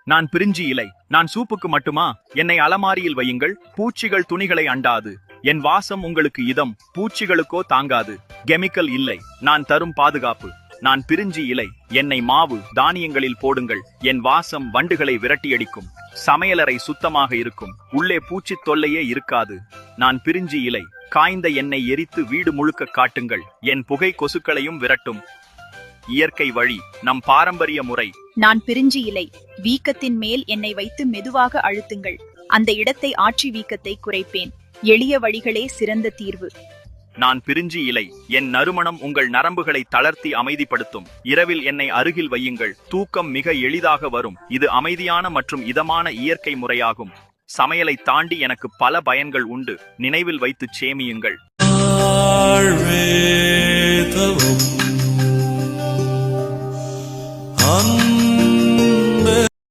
நான் பிரிஞ்சி இலை. நான் சூப்புக்கு மட்டுமா? என்னை அலமாரியில் வையுங்கள். பூச்சிகள் துணிகளை அண்டாது. என் வாசம் உங்களுக்கு இதம், பூச்சிகளுக்கோ தாங்காது. கெமிக்கல் இல்லை, நான் தரும் பாதுகாப்பு. நான் பிரிஞ்சி இலை. என்னை மாவு தானியங்களில் போடுங்கள். என் வாசம் வண்டுகளை விரட்டியடிக்கும். சமையலறை சுத்தமாக இருக்கும். உள்ளே பூச்சி தொல்லையே இருக்காது. நான் பிரிஞ்சி இலை. காய்ந்த எண்ணெய் எரித்து வீடு முழுக்க காட்டுங்கள். என் புகை கொசுக்களையும் விரட்டும். இயற்கை வழி, நம் பாரம்பரிய முறை. நான் பிரிஞ்சி இலை. வீக்கத்தின் மேல் என்னை வைத்து மெதுவாக அழுத்துங்கள். அந்த இடத்தை ஆற்றி வீக்கத்தை குறைப்பேன். எளிய வழிகளே சிறந்த தீர்வு. நான் பிரிஞ்சி இலை. என் நறுமணம் உங்கள் நரம்புகளை தளர்த்தி அமைதிப்படுத்தும். இரவில் என்னை அருகில் வையுங்கள். தூக்கம் மிக எளிதாக வரும். இது அமைதியான மற்றும் இதமான இயற்கை முறையாகும். சமையலை தாண்டி எனக்கு பல பயன்கள் உண்டு. நினைவில் வைத்து சேமியுங்கள். ஆழ்வேதவும்